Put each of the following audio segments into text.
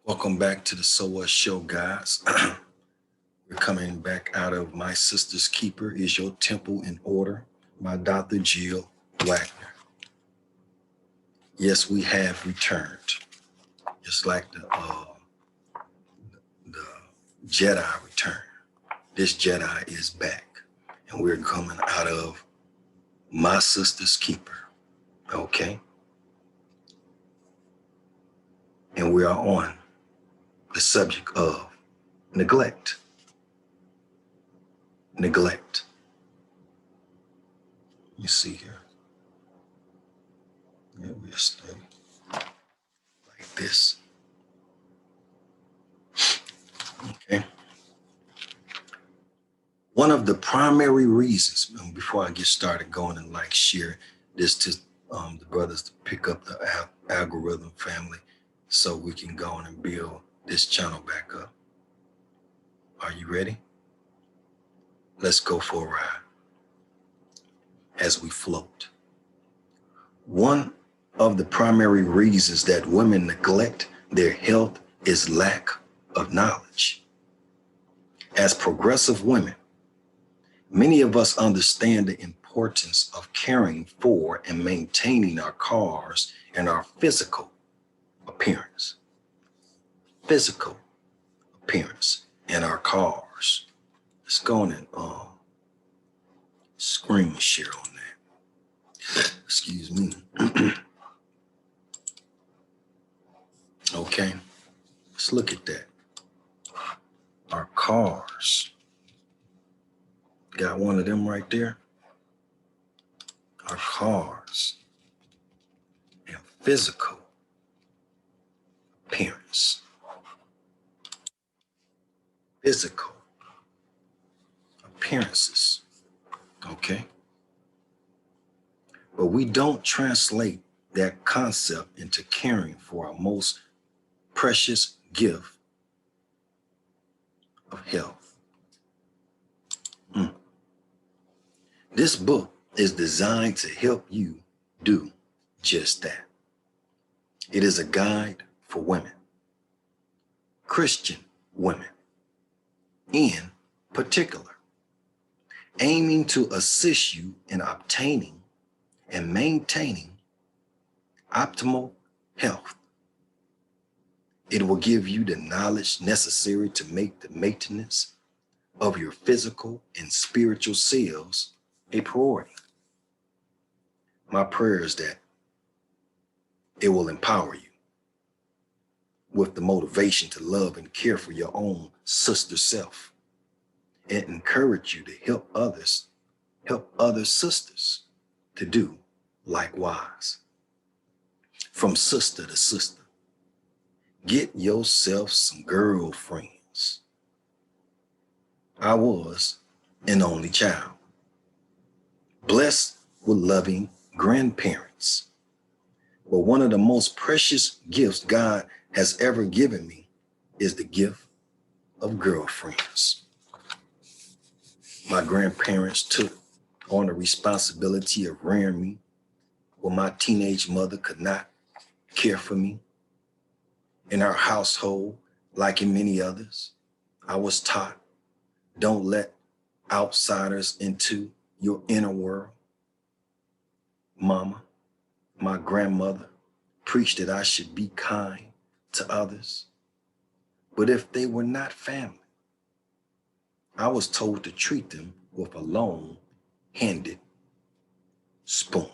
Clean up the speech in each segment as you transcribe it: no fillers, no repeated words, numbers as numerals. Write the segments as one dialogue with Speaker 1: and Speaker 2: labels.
Speaker 1: Welcome back to the So What Show, guys. We're coming back out of My Sister's Keeper Is Your Temple in Order by Dr. Jill Wagner. Yes, we have returned. Just like the Jedi return. This Jedi is back. And we're coming out of My Sister's Keeper. Okay? And we are on the subject of neglect. Neglect. You see here. Yeah, we'll stay like this. Okay. One of the primary reasons, before I get started going and share this to the brothers to pick up the algorithm family so we can go on and build this channel back up. Are you ready? Let's go for a ride as we float. One of the primary reasons that women neglect their health is lack of knowledge. As progressive women, many of us understand the importance of caring for and maintaining our cars and our physical appearance. Physical appearance in our cars. Let's go on and screen share on that. Excuse me. Okay, let's look at that. Our cars. Got one of them right there. Our cars and physical appearance. Physical appearances. Okay. But we don't translate that concept into caring for our most precious gift of health. This book is designed to help you do just that. It is a guide for women, Christian women in particular, aiming to assist you in obtaining and maintaining optimal health. It will give you the knowledge necessary to make the maintenance of your physical and spiritual selves a priority. My prayer is that it will empower you with the motivation to love and care for your own sister self and encourage you to help other sisters to do likewise. From sister to sister, get yourself some girlfriends. I was an only child, blessed with loving grandparents. But one of the most precious gifts God has ever given me is the gift of girlfriends. My grandparents took on the responsibility of rearing me when my teenage mother could not care for me. In our household, like in many others, I was taught, don't let outsiders into your inner world. Mama, my grandmother, preached that I should be kind to others. But if they were not family, I was told to treat them with a long-handed spoon.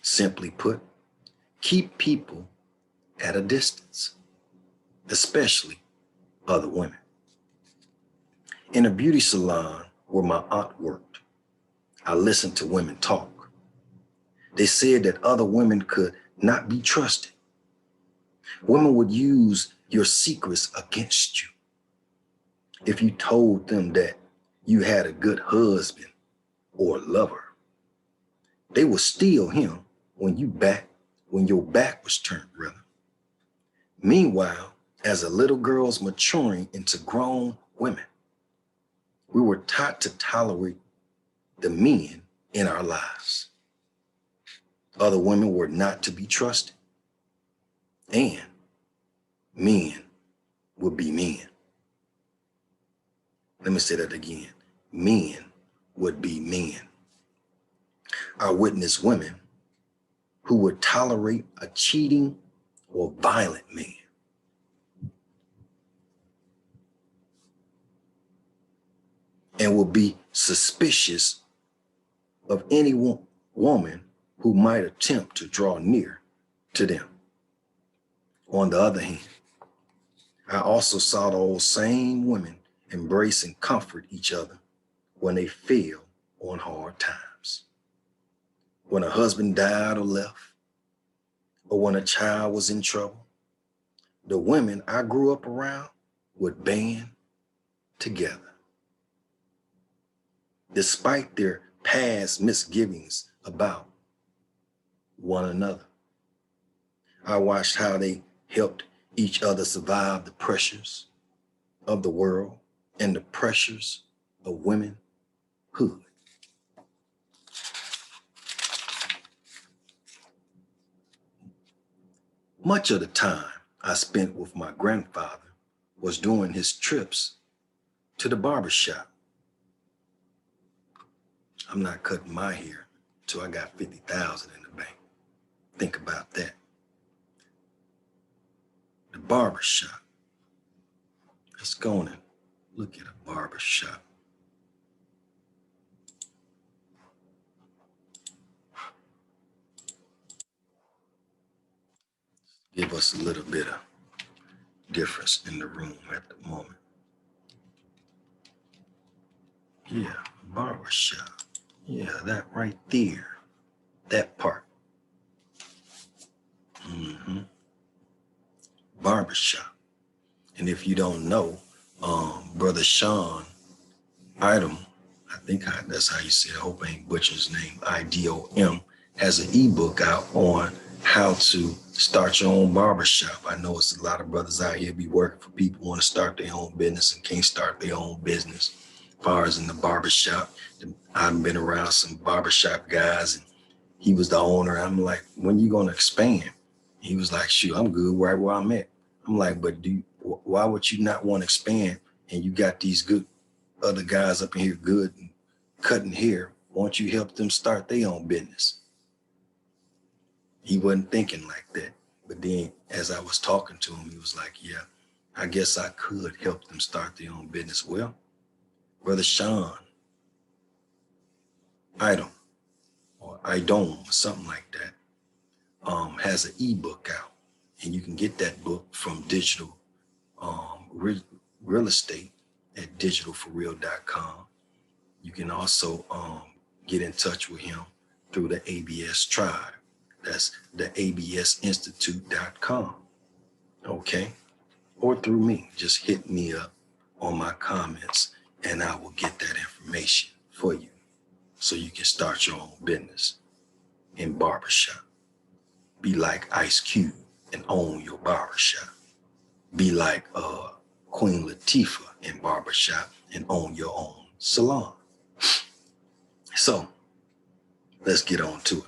Speaker 1: Simply put, keep people at a distance, especially other women. In a beauty salon where my aunt worked, I listened to women talk. They said that other women could not be trusted. Women would use your secrets against you. If you told them that you had a good husband or lover, they would steal him when your back was turned, rather. Meanwhile, as a little girls maturing into grown women, we were taught to tolerate the men in our lives. Other women were not to be trusted. And men would be men. Let me say that again. Men would be men. I witnessed women who would tolerate a cheating or violent man. And would be suspicious of any woman who might attempt to draw near to them. On the other hand, I also saw those same women embrace and comfort each other when they fell on hard times. When a husband died or left, or when a child was in trouble, the women I grew up around would band together. Despite their past misgivings about one another, I watched how they helped each other survive the pressures of the world and the pressures of womanhood. Much of the time I spent with my grandfather was during his trips to the barbershop. I'm not cutting my hair till I got 50,000 in the bank. Think about that. The barbershop. Let's go on and look at a barbershop. Give us a little bit of difference in the room at the moment. Yeah, barbershop. Yeah, that right there. That part. Barbershop. And if you don't know, Brother Sean Item, that's how you say it. I hope I ain't butchered his name. IDOM has an ebook out on how to start your own barbershop. I know it's a lot of brothers out here be working for people who want to start their own business and can't start their own business. As far as in the barbershop, I've been around some barbershop guys and he was the owner. I'm like, when you gonna expand? He was like, shoot, I'm good right where I'm at. I'm like, but why would you not want to expand? And you got these good other guys up in here good and cutting hair. Why don't you help them start their own business? He wasn't thinking like that. But then as I was talking to him, he was like, yeah, I guess I could help them start their own business. Well, Brother Sean Idom or Idom or something like that has an ebook out. And you can get that book from digital real estate at digitalforreal.com. You can also get in touch with him through the ABS Tribe. That's the absinstitute.com. Okay? Or through me. Just hit me up on my comments and I will get that information for you so you can start your own business in barbershop. Be like Ice Cube and own your barbershop. Be like Queen Latifah in barbershop and own your own salon. So let's get on to it.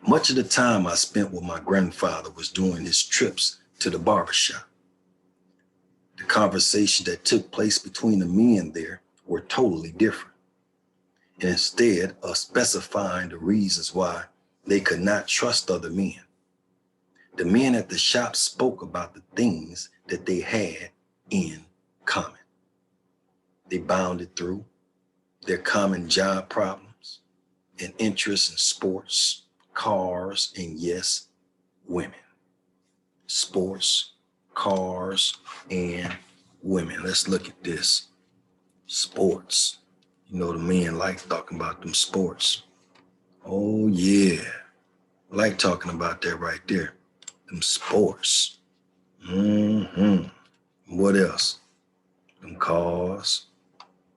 Speaker 1: Much of the time I spent with my grandfather was during his trips to the barbershop. The conversations that took place between the men there were totally different. And instead of specifying the reasons why they could not trust other men, the men at the shop spoke about the things that they had in common. They bounded through their common job problems and interests in sports, cars, and yes, women. Sports, cars, and women. Let's look at this. Sports. You know, the men like talking about them sports. Oh, yeah. Like talking about that right there. Them sports. What else? Them cars.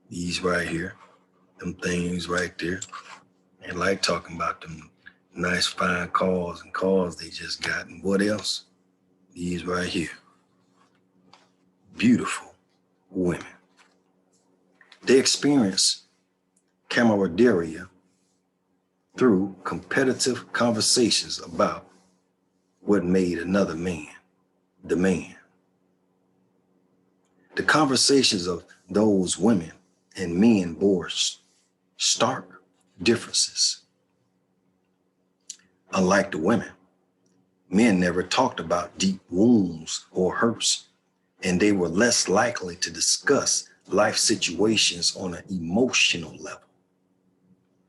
Speaker 1: These right here. Them things right there. And like talking about them nice fine cars and cars they just got. And what else? These right here. Beautiful women. They experience camaraderie through competitive conversations about what made another man the man. The conversations of those women and men bore stark differences. Unlike the women, men never talked about deep wounds or hurts, and they were less likely to discuss life situations on an emotional level.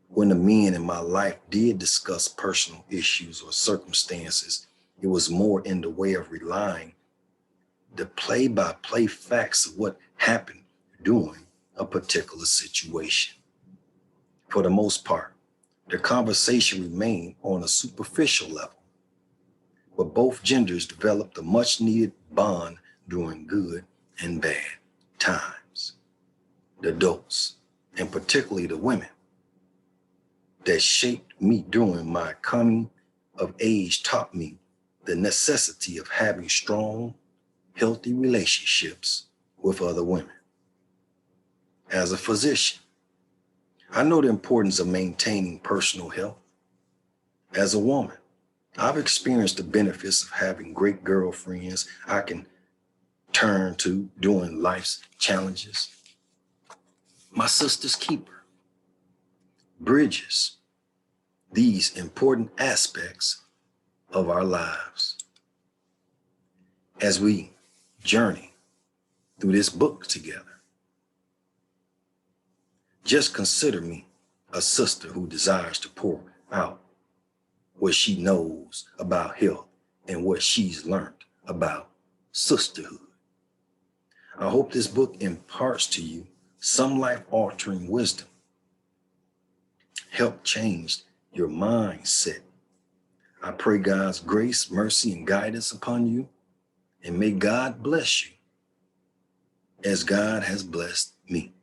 Speaker 1: When the men in my life did discuss personal issues or circumstances, it was more in the way of relying the play-by-play facts of what happened during a particular situation. For the most part, the conversation remained on a superficial level, but both genders developed a much-needed bond during good and bad times. The adults, and particularly the women, that shaped me during my coming of age taught me the necessity of having strong, healthy relationships with other women. As a physician, I know the importance of maintaining personal health. As a woman, I've experienced the benefits of having great girlfriends I can turn to during life's challenges. My sister's keeper bridges these important aspects of our lives. As we journey through this book together, just consider me a sister who desires to pour out what she knows about health and what she's learned about sisterhood. I hope this book imparts to you some life-altering wisdom, help change your mindset. I pray God's grace, mercy, and guidance upon you, and may God bless you as God has blessed me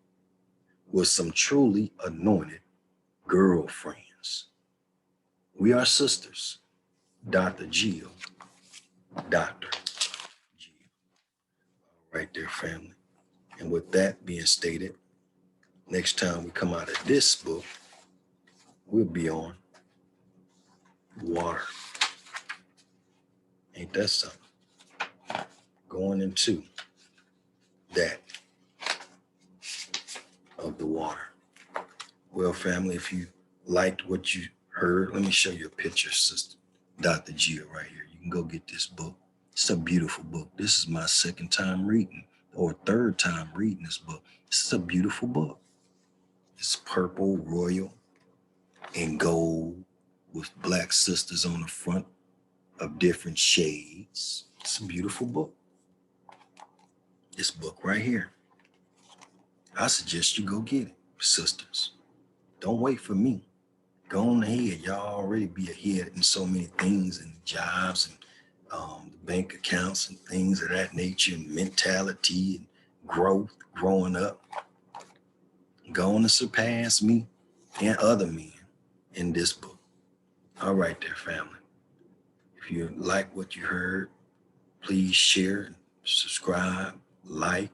Speaker 1: with some truly anointed girlfriends. We are sisters, Dr. Jill, Dr. Jill. All right there, family. And with that being stated, next time we come out of this book, we'll be on water. Ain't that something? Going into that of the water. Well, family, if you liked what you heard, let me show you a picture, sister Dr. Jill, right here. You can go get this book. It's a beautiful book. This is my second time reading or third time reading this book. This is a beautiful book. It's purple, royal, and gold with black sisters on the front of different shades. It's a beautiful book. This book right here. I suggest you go get it, sisters. Don't wait for me. Go on ahead. Y'all already be ahead in so many things and jobs and bank accounts and things of that nature and mentality and growth, growing up. Go on to surpass me and other men in this book. All right there, family. If you like what you heard, please share, subscribe, like,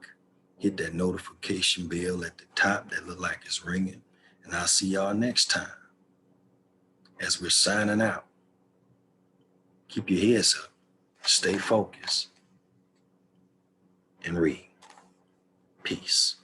Speaker 1: hit that notification bell at the top that look like it's ringing. And I'll see y'all next time. As we're signing out, keep your heads up, stay focused, and read. Peace.